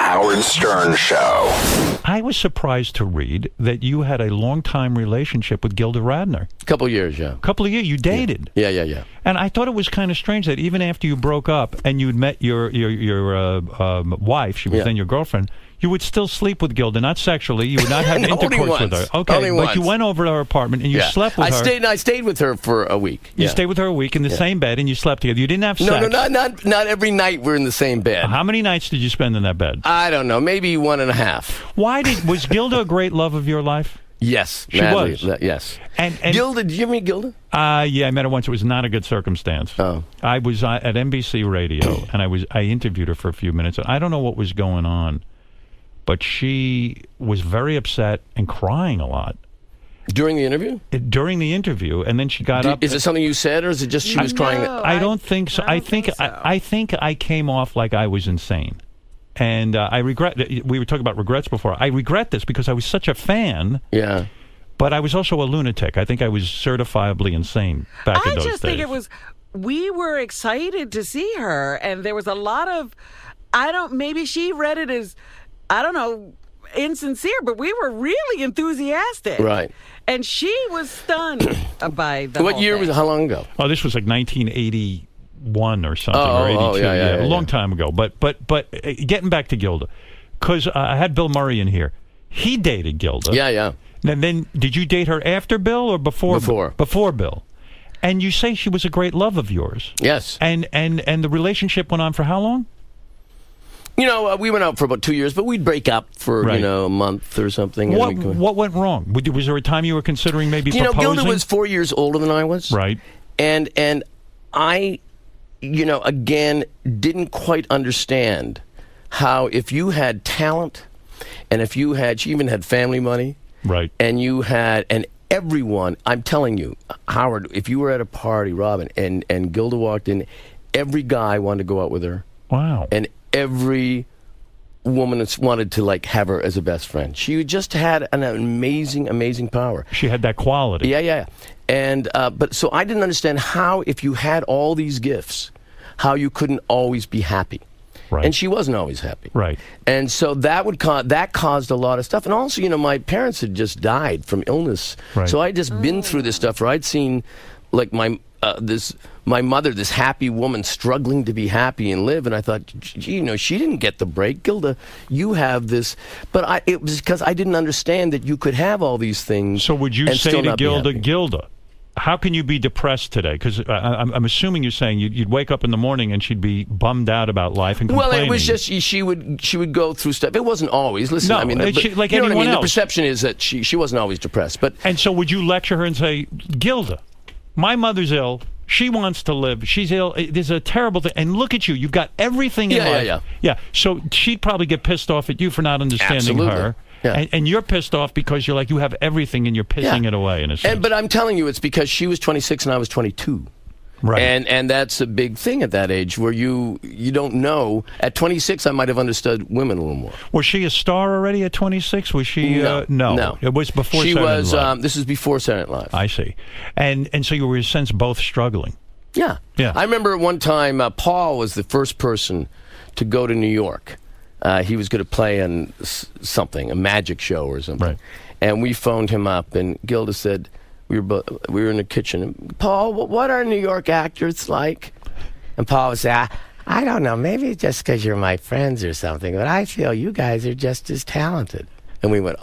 Howard Stern Show. I was surprised to read that you had a long-time relationship with Gilda Radnor. A couple of years, yeah. A couple of years. You dated. Yeah. And I thought it was kind of strange that even after you broke up and you'd met your wife, she was then your girlfriend, you would still sleep with Gilda, not sexually. You would not have intercourse with her. Okay, only but once. You went over to her apartment and you slept with her. I stayed with her for a week. You stayed with her a week in the same bed and you slept together. You didn't have sex. No, not every night we're in the same bed. How many nights did you spend in that bed? I don't know, maybe 1.5. Was Gilda a great love of your life? Yes, she was. Yes. And Gilda, did you meet Gilda? Yeah, I met her once. It was not a good circumstance. Oh. I was at NBC Radio and I interviewed her for a few minutes. I don't know what was going on, but she was very upset and crying a lot. During the interview? During the interview, and then she got up. Is it something you said, or is it just she was crying? I don't think so. I think I came off like I was insane. And I regret that. We were talking about regrets before. I regret this because I was such a fan. Yeah. But I was also a lunatic. I think I was certifiably insane back in those days. I just think it was, we were excited to see her, and there was a lot of, maybe she read it as, insincere, but we were really enthusiastic. Right. And she was stunned by the What year was it? How long ago? Oh, this was like 1981 or something, or 82. Yeah, a long time ago. But getting back to Gilda, because I had Bill Murray in here. He dated Gilda. Yeah. And then, did you date her after Bill or before? Before Bill. And you say she was a great love of yours. Yes. And the relationship went on for how long? We went out for about 2 years, but we'd break up for, a month or something. What went wrong? Was there a time you were considering maybe proposing? Gilda was 4 years older than I was. Right. And I, again, didn't quite understand how if you had talent and if you had, she even had family money. Right. And you had, and everyone, I'm telling you, Howard, if you were at a party, Robin, and Gilda walked in, every guy wanted to go out with her. Wow. And every woman wanted to have her as a best friend. She just had an amazing power. She had that quality. Yeah. And but so I didn't understand how, if you had all these gifts, how you couldn't always be happy. Right. And she wasn't always happy. Right. And so that caused a lot of stuff. And also, my parents had just died from illness. Right. So I'd just been through this stuff where I'd seen my mother, this happy woman, struggling to be happy and live, and I thought, she didn't get the break. Gilda, you have this, but it was because I didn't understand that you could have all these things. So would you say to Gilda, how can you be depressed today? Because I'm assuming you're saying you'd wake up in the morning and she'd be bummed out about life and complaining. Well, it was just she would go through stuff. It wasn't always. Listen, like anyone else. The perception is that she wasn't always depressed. And so would you lecture her and say, Gilda, my mother's ill. She wants to live. She's ill. There's a terrible thing. And look at you. You've got everything in life. Yeah. So she'd probably get pissed off at you for not understanding her. Yeah. And you're pissed off because you're like, you have everything and you're pissing it away in a sense. But I'm telling you, it's because she was 26 and I was 22. Right. And that's a big thing at that age where you don't know. At 26, I might have understood women a little more. Was she a star already at 26? Was she? No. It was before Saturday Night Live. This is before Saturday Night Live. I see. And so you were, in a sense, both struggling. Yeah. I remember one time Paul was the first person to go to New York. He was going to play in something, a magic show or something. Right. And we phoned him up, and Gilda said, we were in the kitchen, and Paul, what are New York actors like? And Paul would say, I don't know, maybe just because you're my friends or something, but I feel you guys are just as talented. And we went,